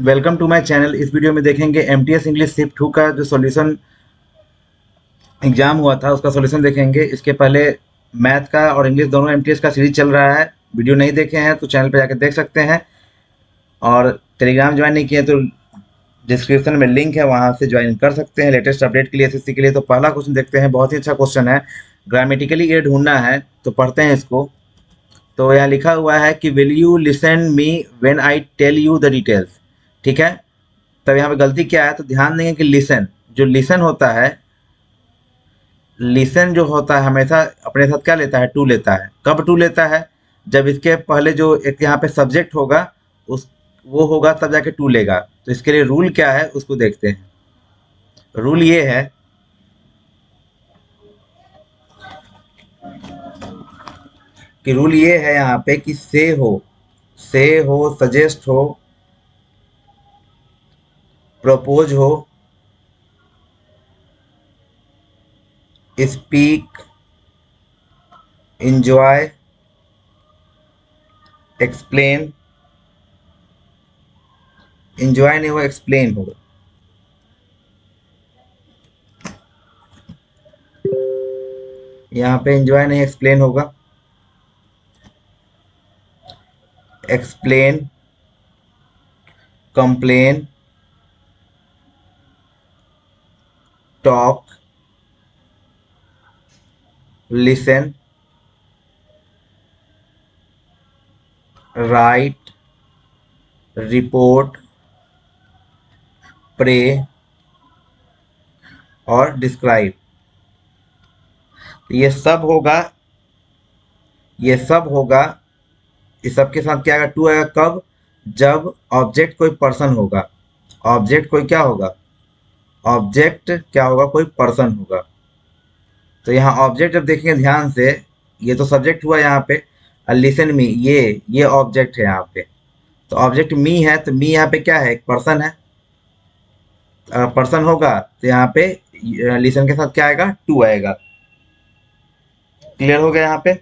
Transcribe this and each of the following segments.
Welcome to my channel. इस video में देखेंगे एमटीएस इंग्लिश शिफ्ट 2 का जो सॉल्यूशन एग्जाम हुआ था उसका सॉल्यूशन देखेंगे। इसके पहले मैथ का और इंग्लिश दोनों एमटीएस का सीरीज चल रहा है। वीडियो नहीं देखे हैं तो चैनल पे जाकर देख सकते हैं, और टेलीग्राम ज्वाइन नहीं किए तो डिस्क्रिप्शन में लिंक है, वहाँ से ज्वाइन कर सकते हैं लेटेस्ट अपडेट के लिए, एसएससी के लिए। तो पहला क्वेश्चन देखते हैं, बहुत ही अच्छा क्वेश्चन है। ग्रामेटिकली ये ढूंढना है तो पढ़ते हैं इसको। तो यहाँ लिखा हुआ है कि will you listen me when I tell you the details. ठीक है, तब यहाँ पे गलती क्या है तो ध्यान देंगे कि लिसन, जो लिसन होता है, लिसन जो होता है हमेशा अपने साथ क्या लेता है, टू लेता है। कब टू लेता है? जब इसके पहले जो एक यहाँ पे सब्जेक्ट होगा उस वो होगा तब जाके टू लेगा। तो इसके लिए रूल क्या है उसको देखते हैं। रूल ये है कि रूल ये है यहाँ पे कि से हो, सजेस्ट हो, प्रपोज हो, स्पीक, इंजॉय, एक्सप्लेन। इंजॉय नहीं होगा, एक्सप्लेन होगा। यहाँ पे इंजॉय नहीं, एक्सप्लेन होगा। Explain, complain, talk, listen, write, report, pray और डिस्क्राइब। ये सब होगा, ये सब होगा। इस सब के साथ क्या आएगा, टू आएगा। कब? जब ऑब्जेक्ट कोई पर्सन होगा। ऑब्जेक्ट कोई क्या होगा, ऑब्जेक्ट क्या होगा, कोई पर्सन होगा। तो यहाँ ऑब्जेक्ट जब देखेंगे ध्यान से, ये तो सब्जेक्ट हुआ यहाँ पे, और लिसन मी, ये ऑब्जेक्ट है यहाँ पे। तो ऑब्जेक्ट मी है, तो मी यहाँ पे क्या है, एक पर्सन है। पर्सन होगा तो यहाँ पे लिसन के साथ क्या आएगा, टू आएगा। क्लियर हो गया यहाँ पे?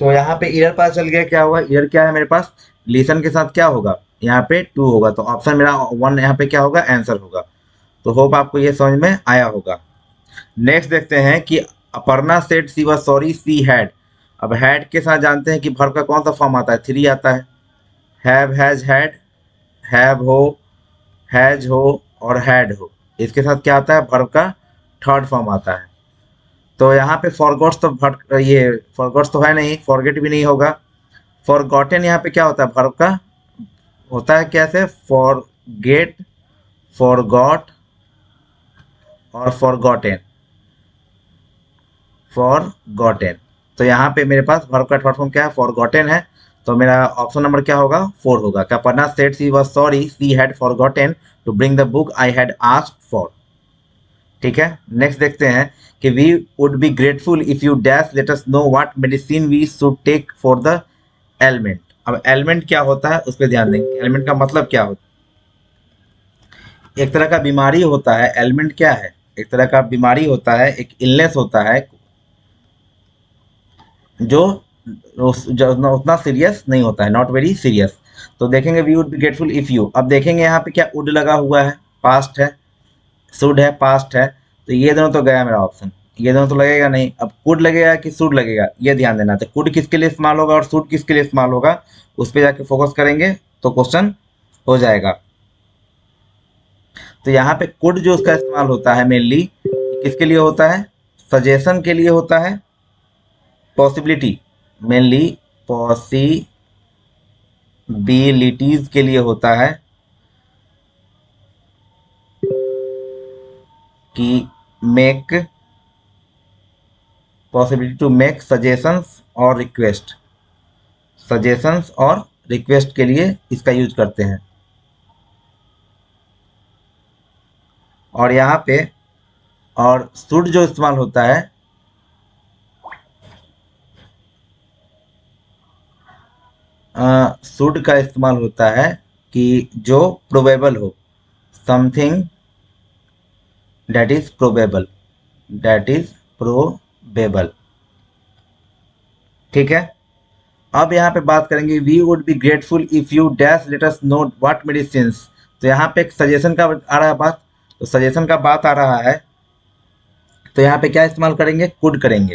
तो यहाँ पे ईयर पता चल गया क्या हुआ। ईयर क्या है मेरे पास, लिसन के साथ क्या होगा, यहाँ पे टू होगा। तो ऑप्शन मेरा वन यहाँ पे क्या होगा, आंसर होगा। तो होप आपको ये समझ में आया होगा। नेक्स्ट देखते हैं कि Aparna said she was sorry she had. अब हैड के साथ जानते हैं कि वर्ब का कौन सा फॉर्म आता है, थ्री आता है। हैव, हैज, हैड, हैव हो, हैज हो और हैड हो। इसके साथ क्या आता है, वर्ब का थर्ड फॉर्म आता है। तो यहाँ पे फॉरगॉट्स तो ये फॉरगॉट्स तो है नहीं, फॉरगेट भी नहीं होगा। फॉरगॉटन यहाँ पे क्या होता है, वर्ब का होता है कैसे, फॉरगेट, फॉरगॉट और फॉरगॉटेन। फॉरगॉटेन, तो यहाँ पे मेरे पास वर्ब का थर्ड फॉर्म क्या है, फॉरगॉटेन है। तो मेरा ऑप्शन नंबर क्या होगा, फोर होगा। Kalpana said she was sorry she had forgotten to bring the book I had asked for. ठीक है, नेक्स्ट देखते हैं कि we would be grateful if you dash let us know what medicine we should take for the element. अब element क्या होता है उस पर ध्यान देंगे। एलिमेंट का मतलब क्या होता है, एक तरह का बीमारी होता है। एलिमेंट क्या है, एक तरह का बीमारी होता है, एक इलनेस होता है जो उतना सीरियस नहीं होता है, नॉट वेरी सीरियस। तो देखेंगे we would be grateful if you. अब देखेंगे यहाँ पे क्या वुड लगा हुआ है, पास्ट है, शुड है, पास्ट है। तो ये दोनों तो गया मेरा ऑप्शन, ये दोनों तो लगेगा नहीं। अब कुड लगेगा कि शुड लगेगा, ये ध्यान देना। तो कुड किसके लिए इस्तेमाल होगा और शुड किसके लिए इस्तेमाल होगा, उस पर जाके फोकस करेंगे तो क्वेश्चन हो जाएगा। तो यहाँ पे कुड जो उसका इस्तेमाल होता है मेनली किसके लिए होता है, सजेशन के लिए होता है, पॉसिबिलिटी, मेनली पॉसिबिलिटीज के लिए होता है, कि make, possibility to make suggestions और रिक्वेस्ट। सजेशंस और रिक्वेस्ट के लिए इसका यूज करते हैं। और यहाँ पे और शुड जो इस्तेमाल होता है, शुड का इस्तेमाल होता है कि जो प्रोबेबल हो, something that is probable, that is probable. ठीक है, अब यहाँ पे बात करेंगे, we would be grateful if you dash let us know what medicine. तो यहाँ पे एक सजेशन का आ रहा है बात, तो सजेशन का बात आ रहा है, तो यहाँ पे क्या इस्तेमाल करेंगे, कुड करेंगे।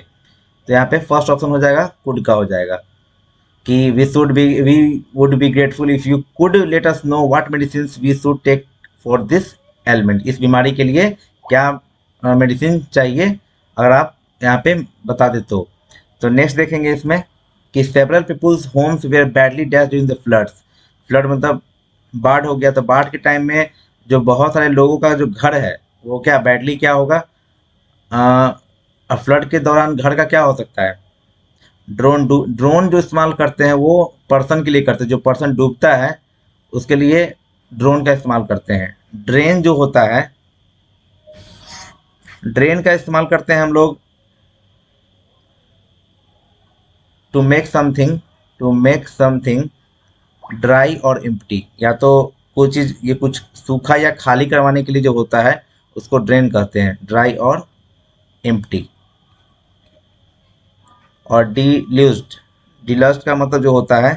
तो यहाँ पे फर्स्ट ऑप्शन हो जाएगा, कुड का हो जाएगा कि we would be grateful if you could let us know what medicine we should take for this element. इस बीमारी के लिए क्या मेडिसिन चाहिए, अगर आप यहाँ पे बता दे तो नेक्स्ट देखेंगे इसमें कि several peoples homes were badly dash during the floods. Flood मतलब बाढ़ हो गया, तो बाढ़ के टाइम में जो बहुत सारे लोगों का जो घर है वो क्या बैडली क्या होगा, फ्लड के दौरान घर का क्या हो सकता है, ड्रोन जो इस्तेमाल करते हैं वो पर्सन के लिए करते हैं, जो पर्सन डूबता है उसके लिए ड्रोन का इस्तेमाल करते हैं। ड्रेन जो होता है, ड्रेन का इस्तेमाल करते हैं हम लोग टू मेक समथिंग ड्राई और एम्प्टी, या तो कोई चीज़ ये कुछ सूखा या खाली करवाने के लिए जो होता है उसको ड्रेन कहते हैं, ड्राई और एम्प्टी। और डिलस्ट का मतलब जो होता है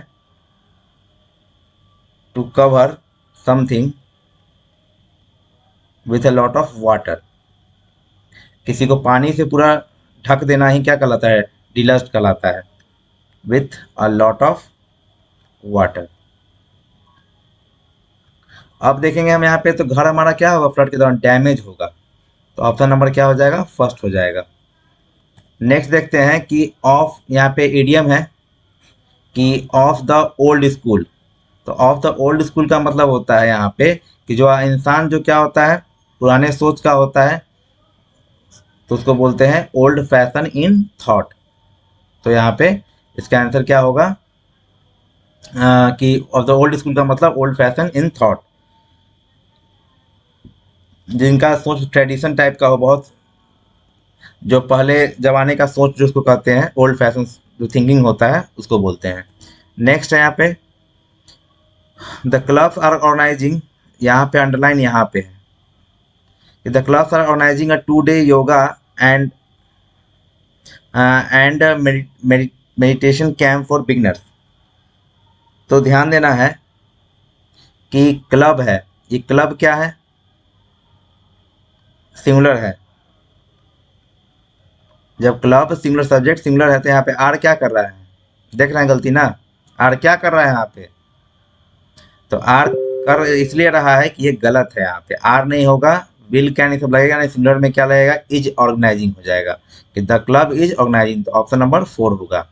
to cover something with a lot of water, किसी को पानी से पूरा ढक देना ही क्या कहलाता है, डिलस्ट कहलाता है, with a lot of water. अब देखेंगे हम यहाँ पे, तो घर हमारा क्या होगा, फ्लड के दौरान डैमेज होगा, तो ऑप्शन नंबर क्या हो जाएगा, फर्स्ट हो जाएगा। नेक्स्ट देखते हैं कि ऑफ, यहाँ पे इडियम है कि ऑफ द ओल्ड स्कूल। तो ऑफ द ओल्ड स्कूल का मतलब होता है यहाँ पे कि जो इंसान जो क्या होता है, पुराने सोच का होता है, तो उसको बोलते हैं ओल्ड फैशन इन थॉट। तो यहाँ पे इसका आंसर क्या होगा कि ऑफ द ओल्ड स्कूल का मतलब ओल्ड फैशन इन थॉट, जिनका सोच ट्रेडिशन टाइप का हो, बहुत जो पहले जमाने का सोच जो उसको कहते हैं ओल्ड फैशन, जो थिंकिंग होता है उसको बोलते हैं। नेक्स्ट है यहाँ पे द क्लब्स आर ऑर्गेनाइजिंग, यहाँ पे अंडरलाइन यहाँ पे है, the clubs are organizing a 2-day yoga and meditation camp for beginners. तो ध्यान देना है कि क्लब है, ये क्लब क्या है, सिंगुलर है। जब क्लब सिंगुलर, सब्जेक्ट सिंगुलर है, तो यहाँ पे आर क्या कर रहा है, देख रहे हैं गलती ना, आर क्या कर रहा है यहाँ पे, तो आर कर इसलिए रहा है कि ये गलत है, यहाँ पे आर नहीं होगा, विल कैन सब लगेगा नहीं, सिंगुलर में क्या लगेगा, इज ऑर्गेनाइजिंग हो जाएगा, कि द क्लब इज ऑर्गेनाइजिंग, तो ऑप्शन नंबर 4 होगा।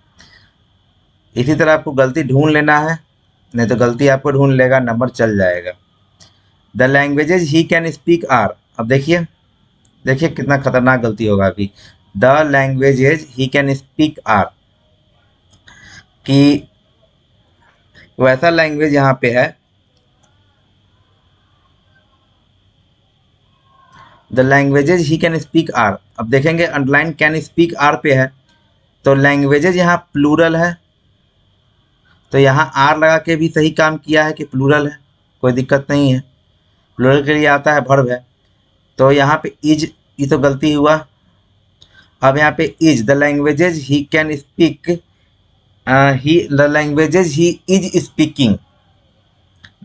इसी तरह आपको गलती ढूंढ लेना है, नहीं तो गलती आपको ढूंढ लेगा, नंबर चल जाएगा। The languages he can speak are, अब देखिए देखिए कितना खतरनाक गलती होगा अभी, the languages he can speak are, कि वैसा लैंग्वेज यहाँ पे है, the languages he can speak are. अब देखेंगे अंडरलाइन कैन स्पीक आर पे है, तो लैंग्वेजेज यहाँ प्लूरल है, तो यहाँ आर लगा के भी सही काम किया है कि प्लूरल है, कोई दिक्कत नहीं है, प्लूरल के लिए आता है वर्ब है। तो यहाँ पे इज, ये तो गलती हुआ। अब यहाँ पे is, the languages he can speak, he the languages he is speaking,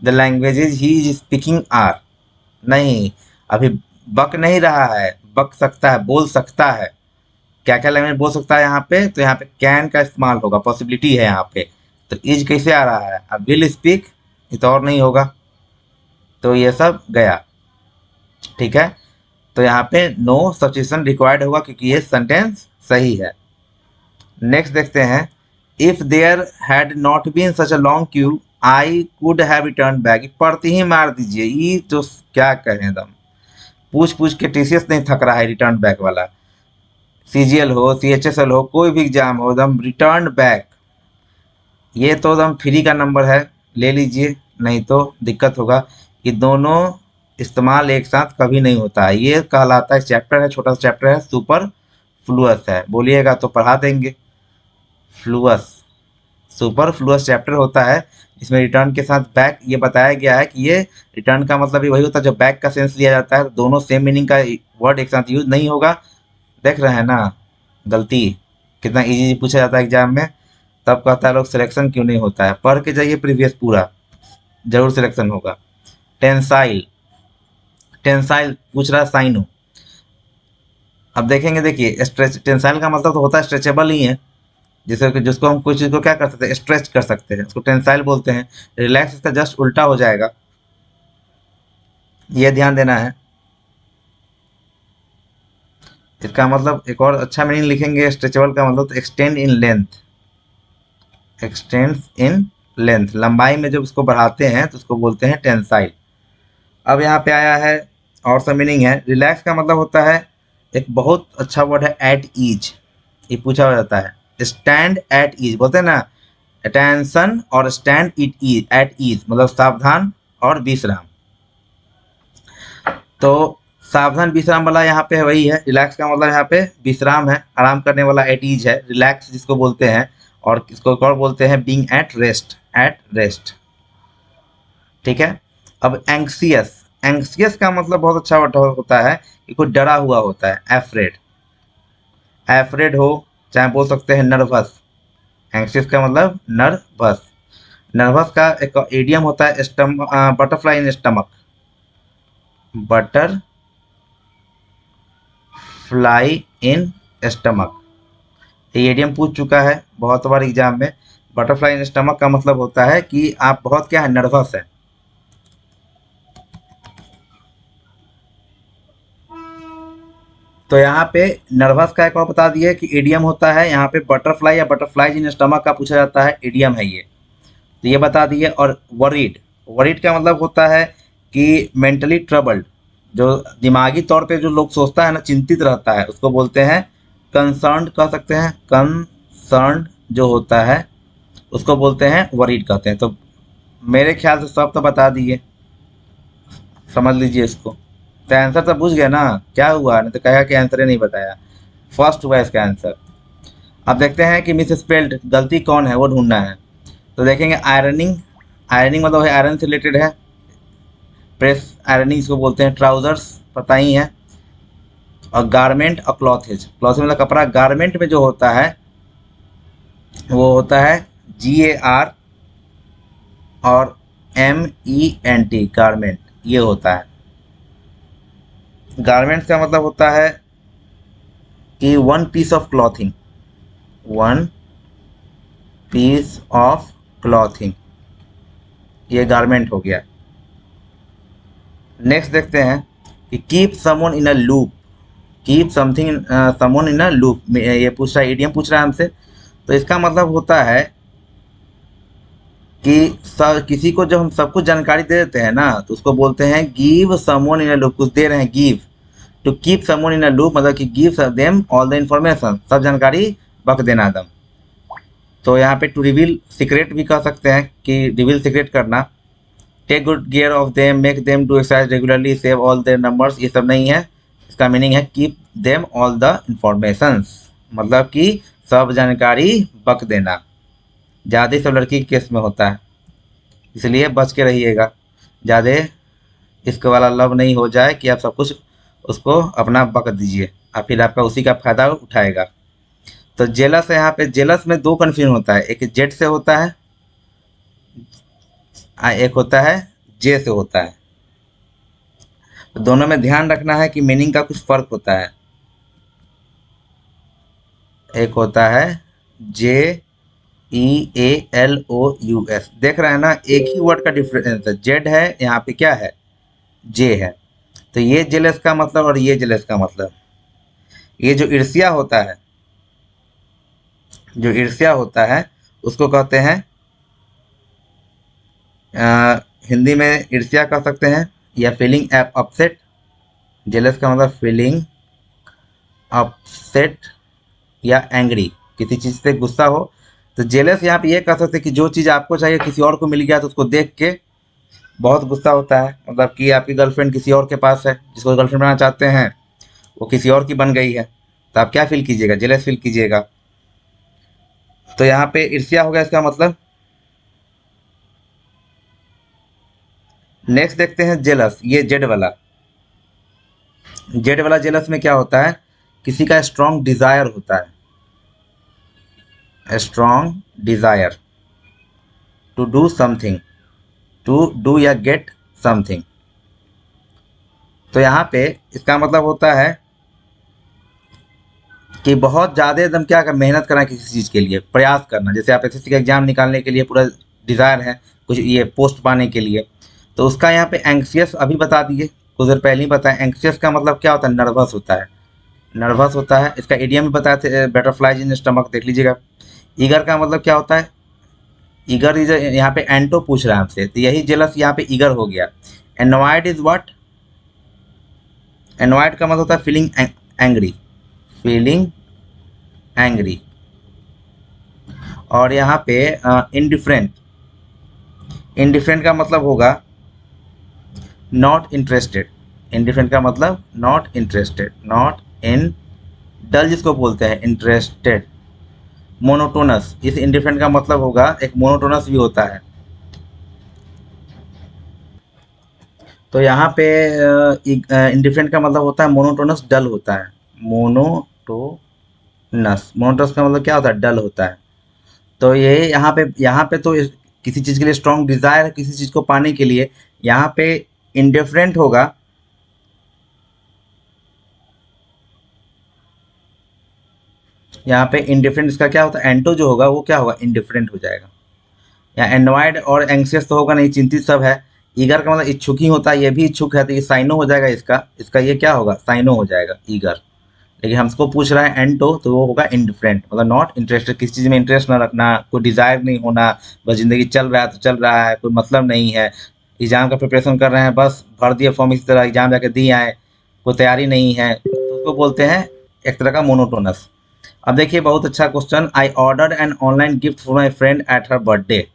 the languages he is speaking are, नहीं, अभी बक नहीं रहा है, बक सकता है, बोल सकता है, क्या क्या लैंग्वेज बोल सकता है यहाँ पे, तो यहाँ पे कैन का इस्तेमाल होगा, पॉसिबिलिटी है यहाँ पे। तो इज कैसे आ रहा है, अब विल स्पीक, ये तो और नहीं होगा, तो ये सब गया, ठीक है। तो यहाँ पे नो सब्स्टिट्यूशन रिक्वायर्ड होगा क्योंकि ये सेंटेंस सही है। नेक्स्ट देखते हैं, if there had not been such a long queue I could have return back, पढ़ते ही मार दीजिए, ये तो क्या कहें, दम पूछ पूछ के टीसीएस नहीं थक रहा है, रिटर्न बैक वाला, सीजीएल हो, सीएचएसएल हो, कोई भी एग्जाम हो, एकदम रिटर्न बैक, ये तो एकदम फ्री का नंबर है, ले लीजिए, नहीं तो दिक्कत होगा कि दोनों इस्तेमाल एक साथ कभी नहीं होता है। ये कहलाता है, चैप्टर है, छोटा सा चैप्टर है, सुपर फ्लुअस है, बोलिएगा तो पढ़ा देंगे। फ्लुअस, सुपर फ्लुअस चैप्टर होता है, इसमें रिटर्न के साथ बैक ये बताया गया है कि ये रिटर्न का मतलब भी वही होता है जो बैक का सेंस लिया जाता है, तो दोनों सेम मीनिंग का वर्ड एक साथ यूज नहीं होगा। देख रहे हैं ना गलती, कितना इजी पूछा जाता है एग्जाम में। तब कहता है लोग सिलेक्शन क्यों नहीं होता है। पढ़ के जाइए प्रीवियस पूरा, जरूर सिलेक्शन होगा। टेंसाइल, टेंसाइल पूछ रहा है साइनो। अब देखेंगे, देखिए स्ट्रेच, टेंसाइल का मतलब तो होता है स्ट्रेचेबल ही है, जिसको जिसको हम कोई चीज़ को क्या कर सकते हैं, स्ट्रेच कर सकते हैं, उसको टेंसाइल बोलते हैं। रिलैक्स इसका जस्ट उल्टा हो जाएगा, ये ध्यान देना है। इसका मतलब एक और अच्छा मीनिंग लिखेंगे स्ट्रेचेबल का मतलब, तो extend in length, x tends in length, लंबाई में जब उसको बढ़ाते हैं तो उसको बोलते हैं टेंसाइल। अब यहाँ पे आया है और सा मीनिंग है। रिलैक्स का मतलब होता है, एक बहुत अच्छा वर्ड है, एट ईज, ये पूछा जाता है। स्टैंड एट ईज बोलते हैं ना, अटेंशन और stand it ease, at ease मतलब सावधान और विश्राम। तो सावधान विश्राम वाला यहाँ पे वही है। रिलैक्स का मतलब यहाँ पे विश्राम है, आराम करने वाला, एट ईज है, रिलैक्स जिसको बोलते हैं। और इसको एक और बोलते हैं being at rest, at rest. ठीक है। अब एंक्सियस, एंक्सियस का मतलब बहुत अच्छा वर्ड होता है कि कोई डरा हुआ होता है, एफ्रेड, एफ्रेड हो, चाहे बोल सकते हैं नर्वस। एंक्सियस का मतलब नर्वस। नर्वस का एक इडियम होता है butterfly in stomach, butter fly in stomach, ये इडियम पूछ चुका है बहुत बार एग्जाम में। बटरफ्लाई इन स्टमक का मतलब होता है कि आप बहुत क्या है, नर्वस है। तो यहाँ पे नर्वस का एक और बता दिए कि इडियम होता है, यहाँ पे बटरफ्लाई या बटरफ्लाई इन स्टमक का पूछा जाता है, इडियम है ये, तो ये बता दिए। और वरीड, वरीड का मतलब होता है कि मेंटली ट्रबल्ड, जो दिमागी तौर पे जो लोग सोचता है ना, चिंतित रहता है, उसको बोलते हैं कंसर्न्ड, कह सकते हैं कंसर्न्ड जो होता है उसको बोलते हैं वरीड कहते हैं। तो मेरे ख्याल से सब तो बता दिए, समझ लीजिए इसको। तो आंसर तो पूछ गया ना, क्या हुआ, नहीं तो कहेगा कि आंसर ही नहीं बताया। फर्स्ट हुआ इसका आंसर। अब देखते हैं कि मिस स्पेल्ड गलती कौन है, वो ढूंढना है। तो देखेंगे आयरनिंग, आयरनिंग मतलब है आयरन से रिलेटेड है, प्रेस आयरनिंग इसको बोलते हैं। ट्राउजर्स पता ही है। और गारमेंट और क्लॉथेज, क्लॉथेज मतलब कपड़ा, गारमेंट में जो होता है वो होता है GAR और MENT, गारमेंट ये होता है। गारमेंट्स का मतलब होता है कि one piece of clothing, one piece of clothing, ये गारमेंट हो गया। नेक्स्ट देखते हैं कि keep someone in a loop, keep something someone in a loop, ये पूछ रहा है, इडियम पूछ रहा है हमसे। तो इसका मतलब होता है कि किसी को जब हम सब कुछ जानकारी दे देते हैं ना, तो उसको बोलते हैं give someone in a loop, कुछ दे रहे हैं, give. To keep someone in a loop मतलब कि give them all the information, सब जानकारी बक देना दम। तो यहाँ पे टू रिवील सीक्रेट भी कह सकते हैं कि रिवील सीक्रेट करना। Take good care of them, make them do exercise regularly, save all their numbers, ये सब नहीं है। इसका मीनिंग है keep them all the informations, मतलब कि सब जानकारी बक देना। ज़्यादा सब लड़की के केस में होता है, इसलिए बच के रहिएगा, ज़्यादा इसके वाला लव नहीं हो जाए कि आप सब कुछ उसको अपना बक दीजिए और फिर आपका उसी का फायदा उठाएगा। तो जेलस है, यहाँ पे जेलस में दो कन्फ्यूजन होता है, एक जेड से होता है, एक होता है जे से होता है। तो दोनों में ध्यान रखना है कि मीनिंग का कुछ फर्क होता है। एक होता है JEALOUS, देख रहे हैं ना, एक ही वर्ड का डिफरेंस है, जेड है यहाँ पे क्या है, जे है। तो ये जेलस का मतलब और ये जेलस का मतलब, ये जो ईर्ष्या होता है, जो ईर्ष्या होता है उसको कहते हैं हिंदी में ईर्ष्या कह सकते हैं, या फीलिंग अपसेट। जेलस का मतलब फीलिंग अपसेट या एंग्री, किसी चीज़ से गुस्सा हो। तो जेलस यहाँ पे ये कह सकते हैं कि जो चीज़ आपको चाहिए किसी और को मिल गया तो उसको देख के बहुत गुस्सा होता है, मतलब कि आपकी गर्लफ्रेंड किसी और के पास है, जिसको गर्लफ्रेंड बनाना चाहते हैं वो किसी और की बन गई है, तो आप क्या फील कीजिएगा, जेलस फील कीजिएगा। तो यहाँ पे ईर्ष्या हो गया इसका मतलब। नेक्स्ट देखते हैं जेलस, ये जेड वाला, जेड वाला जेलस में क्या होता है, किसी का स्ट्रॉन्ग डिजायर होता है, strong desire to do something, to do या गेट समथिंग। तो यहाँ पे इसका मतलब होता है कि बहुत ज़्यादा एकदम क्या कर मेहनत करना किसी चीज़ के लिए, प्रयास करना। जैसे आप एसएससी का एग्जाम निकालने के लिए पूरा डिज़ायर है कुछ ये पोस्ट पाने के लिए, तो उसका यहाँ पे एंक्सियस अभी बता दिए, कुछ देर पहले ही बताया। एंक्सियस का मतलब क्या होता है? नर्वस होता है, नर्वस होता है। इसका इडियम भी बताए थे, बटरफ्लाइज इन स्टमक, देख लीजिएगा। ईगर का मतलब क्या होता है? ईगर इज, यहाँ पे एंटो पूछ रहा है आपसे, तो यही जेलस यहाँ पे ईगर हो गया। एनवाइड इज व्हाट? एनवाइड का मतलब होता है फीलिंग एंग्री, फीलिंग एंग्री। और यहाँ पे इनडिफरेंट, इनडिफरेंट का मतलब होगा नॉट इंटरेस्टेड। इनडिफरेंट का मतलब नॉट इंटरेस्टेड, नॉट इन, डल जिसको बोलते हैं इंटरेस्टेड। मोनोटोनस, इस इंडिफरेंट का मतलब होगा एक मोनोटोनस भी होता है। तो यहाँ पे इंडिफरेंट का मतलब होता है मोनोटोनस, डल होता है। मोनोटोनस, मोनोटोनस का मतलब क्या होता है? डल होता है। तो ये यहाँ पे तो किसी चीज़ के लिए स्ट्रॉन्ग डिजायर है, किसी चीज़ को पाने के लिए। यहाँ पे इंडिफरेंट होगा, यहाँ पे इंडिफरेंट इसका क्या होता है? एंटो जो होगा वो क्या होगा? इंडिफरेंट हो जाएगा। या एनवायड और एंग्सियस तो होगा नहीं, चिंतित सब है। ईगर का मतलब इच्छुक ही होता है, ये भी इच्छुक है, तो ये साइनो हो जाएगा इसका, इसका ये क्या होगा? साइनो हो जाएगा, ईगर। लेकिन हमको पूछ रहा है एंटो, तो वो होगा इंडिफरेंट, मतलब नॉट इंटरेस्टेड, किसी चीज़ में इंटरेस्ट ना रखना, कोई डिजायर नहीं होना, बस जिंदगी चल रहा है तो चल रहा है, कोई मतलब नहीं है। एग्जाम का प्रिपरेशन कर रहे हैं, बस भर दिए फॉर्म इसी तरह, एग्जाम जाके दिए आए, कोई तैयारी नहीं है, तो उसको बोलते हैं एक तरह का मोनोटोनस। अब देखिए बहुत अच्छा question, I order an online gift for my friend at her birthday.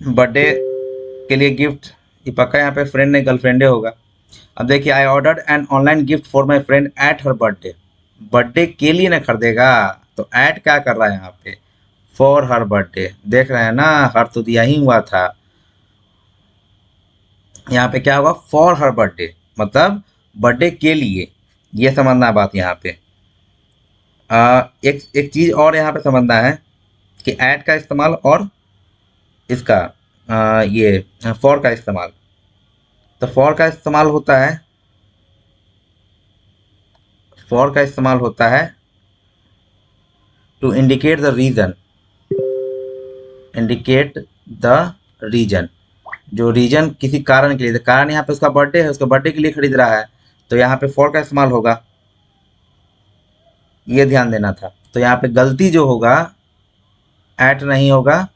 Birthday के लिए गिफ्ट, ये पक्का यहाँ पे फ्रेंड नहीं गर्लफ्रेंडे होगा। अब देखिए, I ordered an online gift for my friend at her birthday, birthday के लिए ना खरीदेगा, तो एट क्या कर रहा है यहाँ पे? फॉर हर बर्थडे, देख रहे हैं ना, हर तो दिया ही हुआ था। यहाँ पे क्या होगा? फॉर हर बर्थडे, मतलब बर्थडे के लिए, ये समझना है बात यहाँ पे। एक एक चीज और यहाँ पे समझना है कि एट का इस्तेमाल और इसका ये फॉर का इस्तेमाल। तो फॉर का इस्तेमाल होता है, फॉर का इस्तेमाल होता है to indicate the reason, indicate the reason, जो रीजन किसी कारण के लिए, तो कारण यहाँ पे उसका बर्थडे है, उसका बर्थडे के लिए खरीद रहा है, तो यहाँ पे फॉर का इस्तेमाल होगा, ये ध्यान देना था। तो यहाँ पे गलती जो होगा, एट नहीं होगा,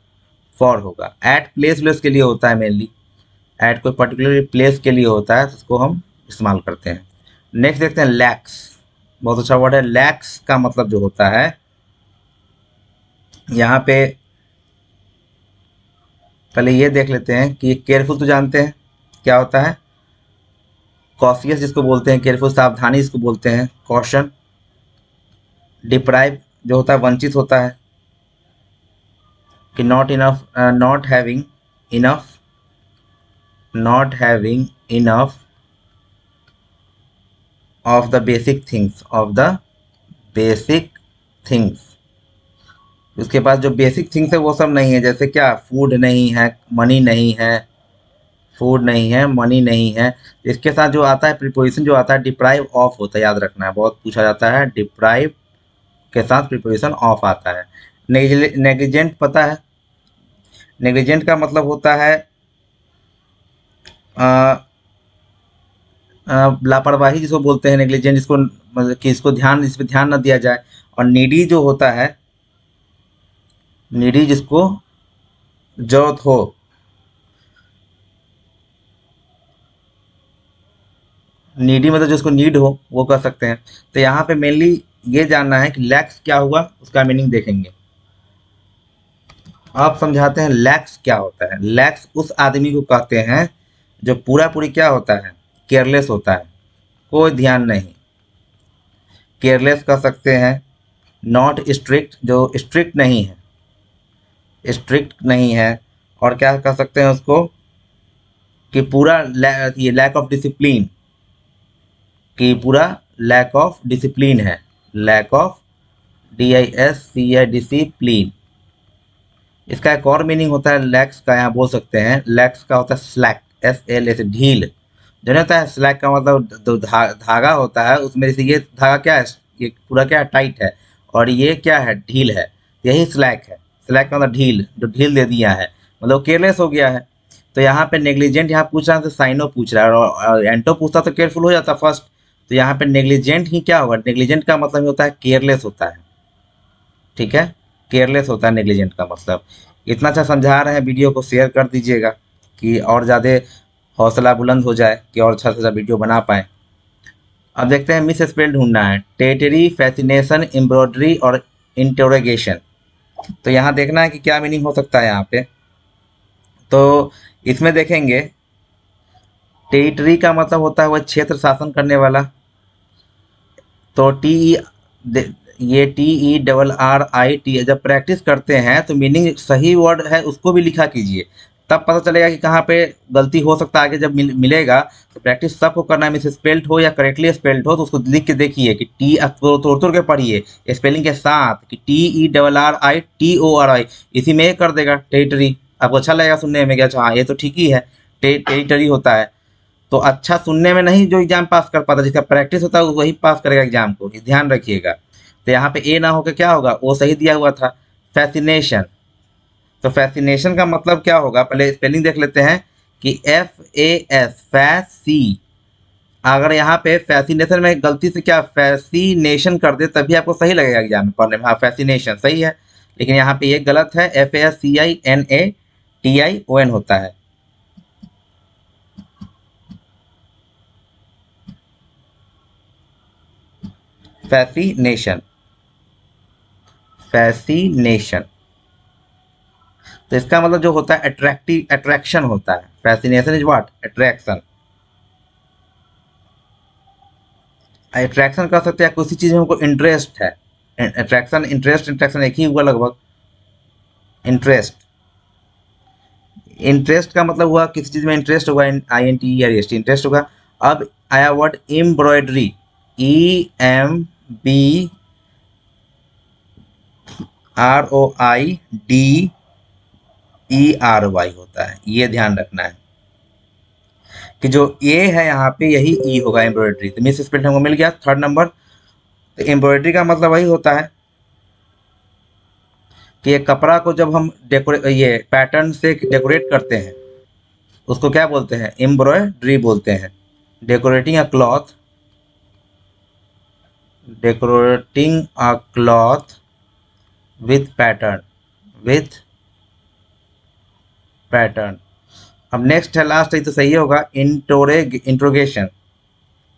फॉर होगा। एट प्लेस व्लेस के लिए होता है मेनली, एट कोई पर्टिकुलर प्लेस के लिए होता है, तो उसको हम इस्तेमाल करते हैं। नेक्स्ट देखते हैं लैक्स, बहुत अच्छा वर्ड है। लैक्स का मतलब जो होता है यहाँ पे, पहले ये देख लेते हैं कि केयरफुल तो जानते हैं क्या होता है? कॉशियस जिसको बोलते हैं, केयरफुल सावधानी जिसको बोलते हैं, कॉशन। डिप्राइव जो होता है वंचित होता है, कि not enough, not having enough, not having enough of the basic things, of the basic things. उसके पास जो बेसिक थिंग्स है वो सब नहीं है, जैसे क्या? फूड नहीं है, मनी नहीं है, फूड नहीं है, मनी नहीं है। इसके साथ जो आता है प्रीपोजिशन जो आता है डिप्राइव ऑफ होता है, याद रखना है, बहुत पूछा जाता है। डिप्राइव के साथ प्रीपोजिशन ऑफ आता है। नेग्लिजेंट पता है? नेग्लिजेंट का मतलब होता है लापरवाही जिसको बोलते हैं, नेग्लिजेंट जिसको मतलब कि इसको ध्यान, इस पे ध्यान न दिया जाए। और नीडी जो होता है, नीडी जिसको जरूरत हो, नीडी मतलब जिसको नीड हो वो कर सकते हैं। तो यहाँ पे मेनली ये जानना है कि लैक्स क्या हुआ, उसका मीनिंग देखेंगे। आप समझाते हैं लैक्स क्या होता है। लैक्स उस आदमी को कहते हैं जो पूरा पूरी क्या होता है? केयरलेस होता है, कोई ध्यान नहीं, केयरलेस कह सकते हैं। नॉट स्ट्रिक्ट, जो स्ट्रिक्ट नहीं है, स्ट्रिक्ट नहीं है। और क्या कह सकते हैं उसको? कि पूरा ये लैक ऑफ डिसिप्लिन, कि पूरा लैक ऑफ डिसिप्लिन है, लैक ऑफ DISCIDC प्लीन। इसका एक और मीनिंग होता है लैक्स का, यहाँ बोल सकते हैं लैक्स का होता है स्लैक, SLA से ढील। जो नहीं होता है स्लैक का मतलब धागा होता है उसमें, जैसे ये धागा क्या है, ये पूरा क्या है टाइट है, और ये क्या है ढील है, यही स्लैक है। स्लैक का मतलब ढील, जो ढील दे दिया है, मतलब केयरलेस हो गया है। तो यहाँ पे नेग्लिजेंट यहाँ पूछ रहा है तो साइनो पूछ रहा है, और एंटो पूछता तो केयरफुल हो जाता फर्स्ट। तो यहाँ पे नेग्लिजेंट ही क्या होगा, नेग्लिजेंट का मतलब होता है केयरलेस होता है, ठीक है, केयरलेस होता है नेग्लिजेंट का मतलब। इतना अच्छा समझा रहे हैं, वीडियो को शेयर कर दीजिएगा कि और ज़्यादा हौसला बुलंद हो जाए कि और अच्छा से अच्छा वीडियो बना पाए। अब देखते हैं मिस स्पेल ढूंढना है, टेटरी, फैसिनेशन, एम्ब्रॉयडरी और इंटरोगेशन। तो यहाँ देखना है कि क्या मीनिंग हो सकता है यहाँ पे। तो इसमें देखेंगे टेरिटरी का मतलब होता है वह क्षेत्र शासन करने वाला। तो ये TERRIT जब प्रैक्टिस करते हैं तो मीनिंग सही वर्ड है उसको भी लिखा कीजिए, तब पता चलेगा कि कहाँ पे गलती हो सकता है। आगे जब मिलेगा तो प्रैक्टिस सबको करना है, मिस स्पेल्ड हो या करेक्टली स्पेल्ड हो तो उसको लिख के देखिए कि टी तोड़ तोड़ के पढ़िए स्पेलिंग के साथ कि TERRITORI, इसी में ये कर देगा टेरिटरी। आपको अच्छा लगेगा सुनने में कि अच्छा हाँ ये तो ठीक ही है, टेरिटरी होता है। तो अच्छा सुनने में नहीं जो एग्जाम पास कर पाता, जिसका प्रैक्टिस होता है वही पास करेगा एग्जाम को, ये ध्यान रखिएगा। तो यहाँ पे ए ना होकर क्या होगा, वो सही दिया हुआ था फैसिनेशन। तो फैसिनेशन का मतलब क्या होगा, पहले स्पेलिंग देख लेते हैं कि FAS फैसी। अगर यहाँ पे फैसिनेशन में गलती से क्या फैसिनेशन कर दे तभी आपको सही लगेगा एग्जाम में पढ़ने में, हाँ फैसिनेशन सही है, लेकिन यहाँ पे ये गलत है, FASCINATION होता है। Fascination, fascination. तो इसका मतलब जो होता है अट्रैक्टिव, अट्रैक्शन होता है। Fascination is what, attraction. Attraction कर सकते हैं किसी चीज में हमको इंटरेस्ट है, अट्रैक्शन इंटरेस्ट, इंट्रैक्शन एक ही हुआ लगभग। इंटरेस्ट, इंटरेस्ट का मतलब हुआ किसी चीज में इंटरेस्ट होगा, INT या EST इंटरेस्ट होगा। अब आया वर्ड एम्ब्रॉयडरी, EMBROIDERY होता है, ये ध्यान रखना है कि जो ए है यहाँ पे यही ई होगा एम्ब्रॉयडरी। तो मिस स्पेल्ड हमको मिल गया थर्ड नंबर। तो एम्ब्रॉयडरी का मतलब वही होता है कि ये कपड़ा को जब हम डेकोरेट, ये पैटर्न से डेकोरेट करते हैं उसको क्या बोलते हैं, एम्ब्रॉयडरी बोलते हैं। Decorating a cloth, decorating a cloth with pattern, with pattern. अब नेक्स्ट है लास्ट, ये तो सही होगा, इंट्रोगेशन।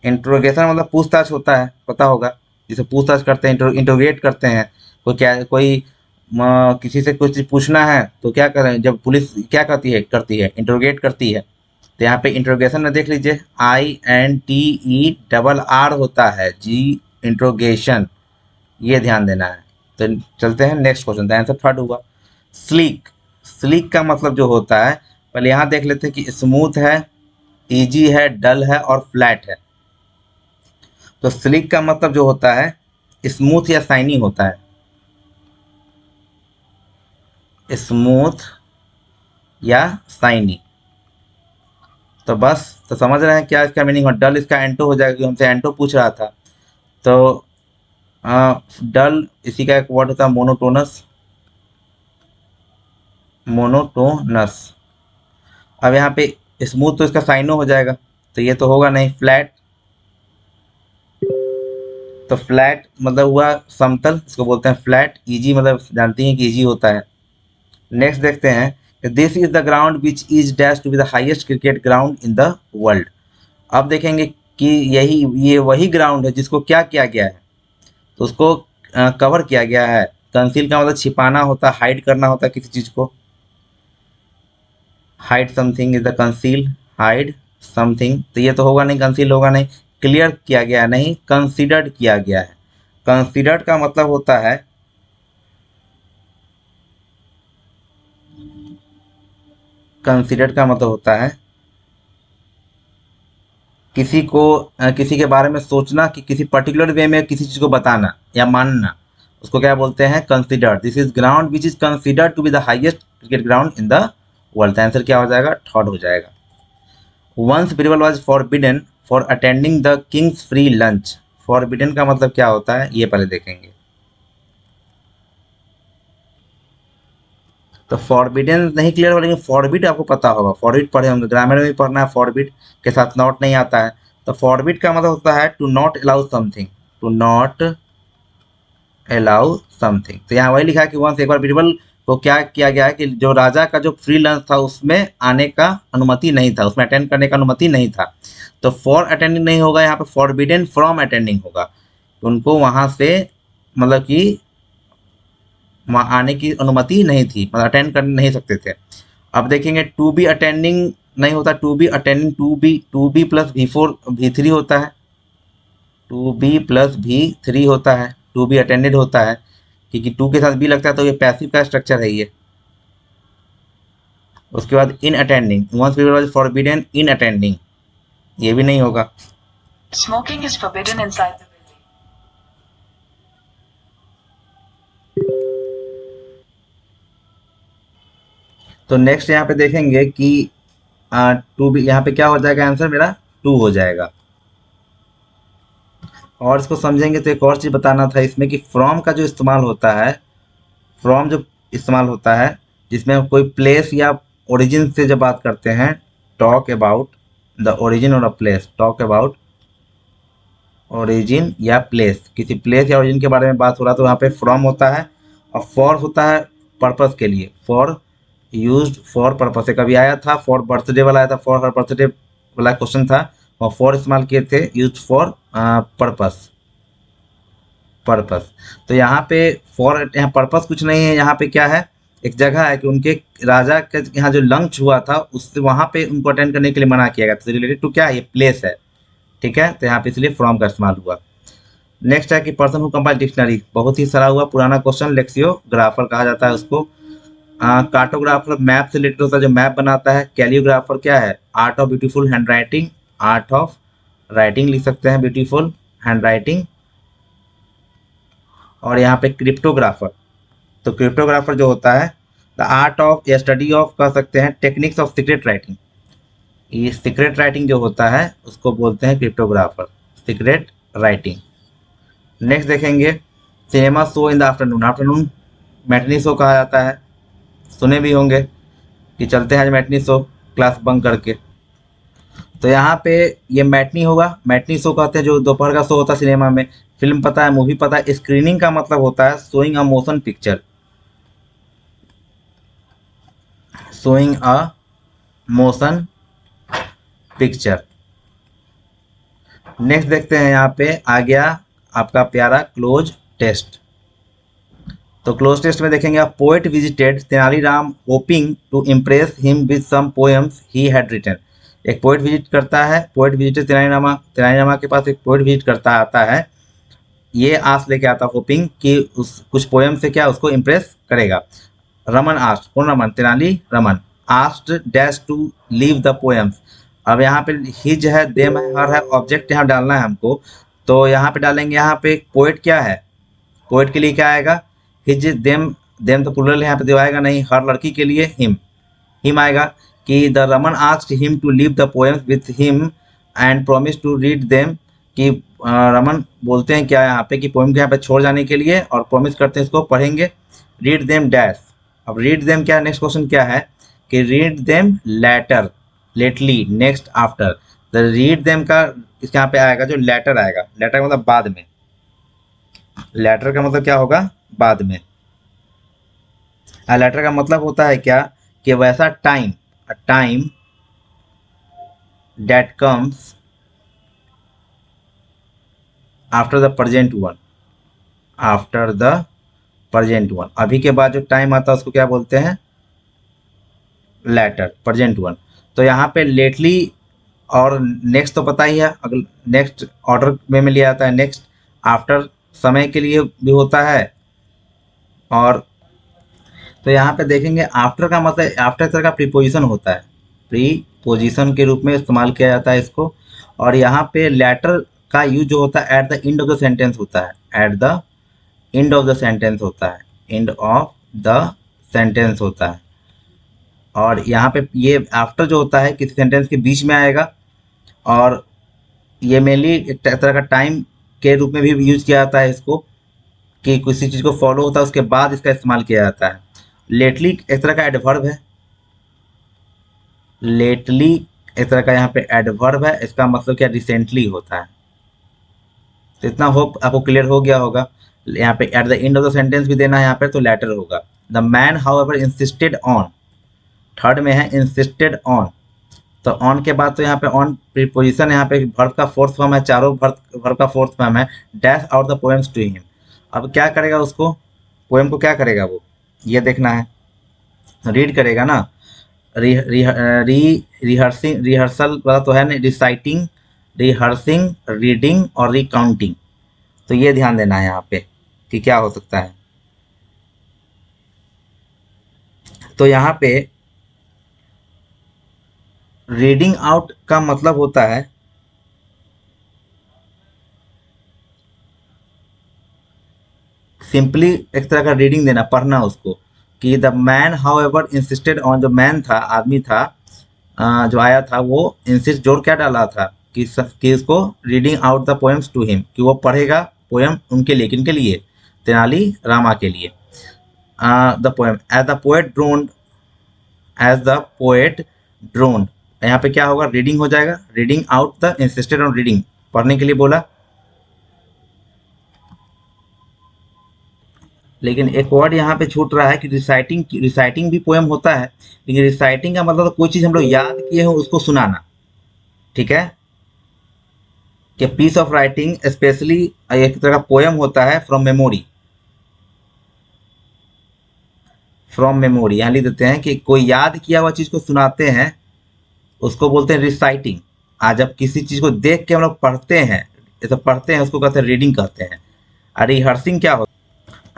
इंट्रोगेशन मतलब पूछताछ होता है, पता होगा, जिसे पूछताछ करते हैं, इंट्रोगेट करते हैं। कोई क्या, कोई किसी से कुछ पूछना है तो क्या करें, जब पुलिस क्या करती है इंट्रोगेट करती है। तो यहाँ पे इंट्रोगेशन में देख लीजिए INTERR होता है जी, इंट्रोगेशन, ये ध्यान देना है। तो चलते हैं नेक्स्ट क्वेश्चन, आंसर थर्ड हुआ स्लीक। स्लीक का मतलब जो होता है, पहले यहाँ देख लेते हैं कि स्मूथ है, इजी है, डल है और फ्लैट है। तो स्लिक का मतलब जो होता है स्मूथ या शाइनी होता है, स्मूथ या शाइनी। तो बस, तो समझ रहे हैं क्या इसका मीनिंग हो। डल इसका एंटो हो जाएगा क्योंकि हमसे एंटो पूछ रहा था। तो डल इसी का एक वर्ड होता है मोनोटोनस, मोनोटोनस। अब यहाँ पे स्मूथ तो इसका साइनो हो जाएगा, तो ये तो होगा नहीं। फ्लैट, तो फ्लैट मतलब हुआ समतल, इसको बोलते हैं फ्लैट। इजी मतलब जानती हैं कि इजी होता है। नेक्स्ट देखते हैं, this is the ground which is dash to be the highest cricket ground in the world. अब देखेंगे कि यही, ये वही ग्राउंड है जिसको क्या किया गया है, तो उसको कवर किया गया है। कंसील का मतलब छिपाना होता है, हाइड करना होता है किसी चीज को। Hide something is the conceal, hide something. तो ये तो होगा नहीं, कंसील होगा नहीं। क्लियर किया गया नहीं, कंसीडर्ड किया गया है। कंसीडर्ड का मतलब होता है, कंसीडर्ड का मतलब होता है किसी के बारे में सोचना कि किसी पर्टिकुलर वे में किसी चीज को बताना या मानना, उसको क्या बोलते हैं, considered. This is ground which is considered to be the highest cricket ground in the world. Answer क्या हो जाएगा, थर्ड हो जाएगा। Once Birbal was forbidden for attending the king's free lunch. Forbidden का मतलब क्या होता है ये पहले देखेंगे। तो फॉरबिडन नहीं क्लियर हो, लेकिन फॉरबिड आपको पता होगा, फॉरबिड पढ़े होंगे, ग्रामर में भी पढ़ना है। फॉरबिड के साथ नॉट नहीं आता है। तो फॉरबिड का मतलब होता है to not allow something, to not allow something. तो यहाँ वही लिखा है कि वंस एक बार बीरबल को क्या किया गया है कि जो राजा का जो फ्री लंच था उसमें आने का अनुमति नहीं था, उसमें अटेंड करने का अनुमति नहीं था। तो फॉर अटेंडिंग नहीं होगा, यहाँ पे फॉरबिडन फ्रॉम अटेंडिंग होगा। उनको वहां से मतलब कि वहाँ आने की अनुमति नहीं थी, मतलब अटेंड कर नहीं सकते थे। अब देखेंगे टू बी अटेंडिंग नहीं होता, to be attending, to be plus V3 होता है, टू बी प्लस V3 होता है, टू बी अटेंडेड होता है, क्योंकि टू के साथ बी लगता है तो ये पैसिव का स्ट्रक्चर है ये। उसके बाद in attending, once people was forbidden in attending, ये भी नहीं होगा। Smoking is forbidden inside the building. तो नेक्स्ट यहाँ पे देखेंगे कि टू बी, यहाँ पे क्या हो जाएगा, आंसर मेरा टू हो जाएगा। और इसको समझेंगे तो एक और चीज़ बताना था इसमें कि फ्रॉम का जो इस्तेमाल होता है, फ्रॉम जो इस्तेमाल होता है जिसमें हम कोई प्लेस या ओरिजिन से जब बात करते हैं, टॉक अबाउट द ओरिजिन और a place, talk about origin या प्लेस, किसी प्लेस या ओरिजिन के बारे में बात हो रहा है तो वहाँ पे फ्रॉम होता है। और फॉर होता है पर्पस के लिए, फॉर यूज्ड फॉर पर्पस से कभी आया था, फॉर बर्थडे वाला आया था, फॉर हर बर्थडे वाला क्वेश्चन था और फॉर इस्तेमाल किए थे, यूज फॉर पर्पस, पर्पस। तो यहाँ पे फॉर, यहाँ पर्पस कुछ नहीं है, यहाँ पे क्या है, एक जगह है कि उनके राजा के यहाँ जो लंच हुआ था उससे वहाँ पे उनको अटेंड करने के लिए मना किया गया था, रिलेटेड टू क्या है, ये प्लेस है, ठीक है। तो यहाँ पे इसलिए फ्रॉम का इस्तेमाल हुआ। नेक्स्ट है कि पर्सन हु कंपाइल डिक्शनरी, बहुत ही सड़ा हुआ पुराना क्वेश्चन, लेक्सियोग्राफर कहा जाता है उसको। कार्टोग्राफर मैप से रिलेटेड होता है, जो मैप बनाता है। कैलियोग्राफर क्या है, art of beautiful hand writing, art of writing लिख सकते हैं, ब्यूटीफुल हैंड राइटिंग। और यहाँ पे क्रिप्टोग्राफर, तो क्रिप्टोग्राफर जो होता है द आर्ट ऑफ या स्टडी ऑफ कह सकते हैं, टेक्निक्स ऑफ सीक्रेट राइटिंग, ये सीक्रेट राइटिंग जो होता है उसको बोलते हैं क्रिप्टोग्राफर, सीक्रेट राइटिंग। नेक्स्ट देखेंगे cinema show in the afternoon, afternoon matinee show कहा जाता है, सुने भी होंगे कि चलते हैं आज मैटनी शो क्लास बंक करके। तो यहाँ पे ये मैटनी होगा, मैटनी शो कहते हैं जो दोपहर का शो होता है सिनेमा में। फिल्म पता है, मूवी पता है। स्क्रीनिंग का मतलब होता है showing a motion picture, showing a motion picture. Next देखते हैं, यहाँ पे आ गया आपका प्यारा क्लोज टेस्ट। तो क्लोज टेस्ट में देखेंगे आप, poet visited Tenaliram hoping to impress him with some poems he had written. एक पोएट विजिट करता है, पोएट विजिटेड तेनालीरामा, तेनालीरामा के पास एक पोएट विजिट करता आता है, ये आस लेके आता होपिंग कि उस कुछ पोएम से क्या उसको इम्प्रेस करेगा। रमन आस्ट, कौन Raman, Tenali Raman, asked dash to leave the poems. अब यहाँ पे हिज है, देम है, हर है, ऑब्जेक्ट यहाँ डालना है हमको। तो यहाँ पे डालेंगे, यहाँ पे पोएट क्या है, पोएट के लिए क्या आएगा, हिज, देम, देम तो प्लूरल यहाँ पे जो आएगा नहीं, हर लड़की के लिए हिम आएगा कि the Raman asked him to leave the poems with him and promise to read them, कि रमन बोलते हैं क्या यहाँ पे कि पोएम को यहाँ पे छोड़ जाने के लिए और प्रॉमिस करते हैं इसको पढ़ेंगे। रीड देम डैश, अब रीड देम क्या, नेक्स्ट क्वेश्चन क्या है कि read them later, lately, next after. The read them का इसके यहाँ पे आएगा जो लेटर आएगा, लेटर का मतलब बाद में, लेटर का मतलब क्या होगा, बाद में। लेटर का मतलब होता है क्या कि वैसा time, time that comes after the present one, after the present one, अभी के बाद जो टाइम आता है उसको क्या बोलते हैं, लेटर, प्रेजेंट वन। तो यहाँ पे लेटली और नेक्स्ट तो पता ही है, अगर नेक्स्ट ऑर्डर में लिया जाता है, नेक्स्ट आफ्टर समय के लिए भी होता है। और तो यहाँ पे देखेंगे आफ्टर का मतलब, आफ्टर तरह का प्रीपोजिशन होता है, प्रीपोजिशन के रूप में इस्तेमाल किया जाता है इसको। और यहाँ पे लेटर का यूज जो होता है at the end of the sentence होता है, at the end of the sentence होता है, एंड ऑफ द सेंटेंस होता है। और यहाँ पे ये आफ्टर जो होता है किसी सेंटेंस के बीच में आएगा, और ये मेनली एक तरह का टाइम के रूप में भी यूज किया जाता है इसको, कि किसी चीज़ को फॉलो होता है उसके बाद इसका इस्तेमाल किया जाता है। लेटली एक तरह का एडवर्ब है, लेटली एक तरह का यहाँ पे एडवर्ब है, इसका मतलब क्या, रिसेंटली होता है। तो इतना होप आपको क्लियर हो गया होगा। यहाँ पे at the end of the sentence भी देना है यहाँ पे, तो लेटर होगा। The man however insisted on, third में है इंसिस्टेड ऑन, तो ऑन के बाद तो यहाँ पे ऑन प्रीपोजिशन, यहाँ पे वर्ब का फोर्थ फॉर्म है, चारों वर्ब का फोर्थ फॉर्म है। Dash out the poems to him, अब क्या करेगा उसको, पोएम को क्या करेगा वो, ये देखना है, रीड करेगा ना। रिहर्सल वाला तो है नहीं, रिसाइटिंग, रिहर्सिंग, रीडिंग और रिकाउंटिंग, तो ये ध्यान देना है यहाँ पे कि क्या हो सकता है। तो यहाँ पे रीडिंग आउट का मतलब होता है सिंपली एक तरह का रीडिंग देना, पढ़ना उसको, कि the man how ever insisted on, जो मैन था, आदमी था, जो आया था, वो इंसिस्ट जोर क्या डाला था कि इसको reading out the poems to him, कि वो पढ़ेगा पोएम उनके लिए, किनके लिए, तेनाली रामा के लिए। The poem as the poet droned, as the poet droned, यहाँ पे क्या होगा, रीडिंग हो जाएगा, reading out the insisted on reading, पढ़ने के लिए बोला। लेकिन एक वर्ड यहाँ पे छूट रहा है कि रिसाइटिंग, रिसाइटिंग भी पोएम होता है, लेकिन रिसाइटिंग का मतलब तो कोई चीज़ हम लोग याद किए हैं उसको सुनाना, ठीक है, कि पीस ऑफ राइटिंग स्पेशली एक तरह का पोएम होता है फ्रॉम मेमोरी, फ्रॉम मेमोरी यहाँ लिख देते हैं कि कोई याद किया हुआ चीज़ को सुनाते हैं, उसको बोलते हैं रिसाइटिंग। आज जब किसी चीज़ को देख के हम लोग पढ़ते हैं, ये तो पढ़ते हैं, उसको कहते हैं रीडिंग कहते हैं। और रिहर्सिंग क्या होता है,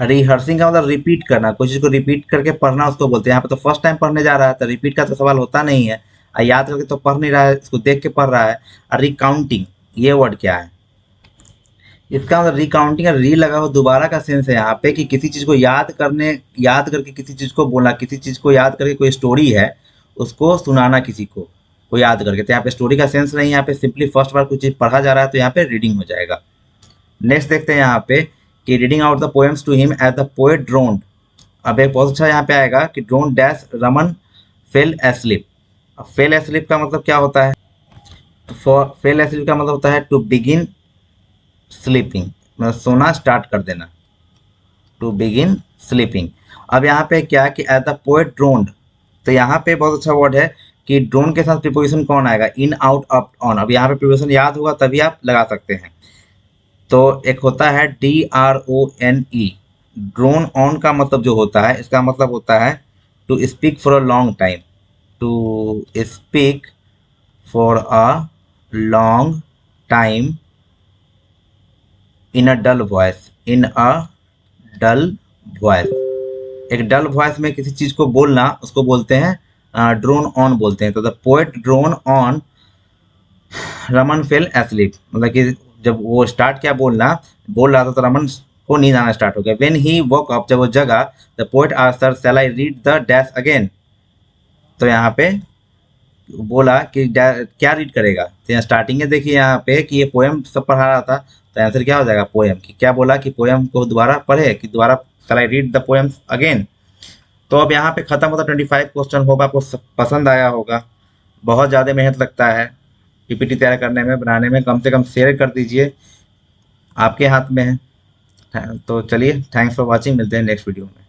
रिहर्सिंग का मतलब रिपीट करना, कोई चीज़ को रिपीट करके पढ़ना उसको बोलते हैं। यहाँ पे तो फर्स्ट टाइम पढ़ने जा रहा है तो रिपीट का तो सवाल होता नहीं है, और याद करके तो पढ़ नहीं रहा है, इसको देख के पढ़ रहा है। और रिकाउंटिंग, ये वर्ड क्या है, इसका मतलब रिकाउंटिंग का री लगा हुआ दोबारा का सेंस है यहाँ पे, कि किसी चीज़ को याद करके किसी चीज़ को बोलना, किसी चीज़ को याद करके, कोई स्टोरी है उसको सुनाना किसी को याद करके। तो यहाँ पे स्टोरी का सेंस नहीं, यहाँ पे सिंपली फर्स्ट बार कुछ चीज़ पढ़ा जा रहा है तो यहाँ पे रीडिंग हो जाएगा। नेक्स्ट देखते हैं यहाँ पे कि reading out the poems to him as the poet droned. अब एक बहुत अच्छा यहाँ पे आएगा कि drone dash Raman fell asleep. अब फेल एस्लिप का मतलब क्या होता है, फेल एस्लिप का मतलब होता है टू बिगिन स्लीपिंग, मतलब सोना स्टार्ट कर देना, टू बिगिन स्लीपिंग। अब यहाँ पे क्या कि एट द पोएट ड्रोन्ड, तो यहाँ पे बहुत अच्छा वर्ड है कि ड्रोन के साथ प्रीपोजिशन कौन आएगा, इन, आउट, अप, ऑन। अब यहाँ पे प्रीपोजिशन याद होगा तभी आप लगा सकते हैं। तो एक होता है DRONE, ड्रोन ऑन का मतलब जो होता है, इसका मतलब होता है to speak for a long time, to speak for a long time in a dull voice, in a dull voice. एक डल वॉइस में किसी चीज़ को बोलना उसको बोलते हैं ड्रोन ऑन बोलते हैं। तो the poet drone on Raman fail asleep, मतलब कि जब वो स्टार्ट किया बोल रहा था तो रमन को नींद आना स्टार्ट हो गया। व्हेन ही वोक अप, जब वो जगा, the poet answer shall I read the dash again, तो यहाँ पे बोला कि क्या रीड करेगा। तो यहाँ स्टार्टिंग में देखिए यहाँ पे कि ये पोएम सब पढ़ा रहा था, तो आंसर क्या हो जाएगा, पोएम। कि क्या बोला कि पोएम को दोबारा पढ़े, कि दोबारा shall I read the poems again. तो अब यहाँ पे खत्म होता 25 क्वेश्चन। होगा आपको पसंद आया होगा। बहुत ज़्यादा मेहनत लगता है पीपीटी तैयार करने में, बनाने में। कम से कम शेयर कर दीजिए, आपके हाथ में है। तो चलिए, थैंक्स फॉर वॉचिंग, मिलते हैं नेक्स्ट वीडियो में।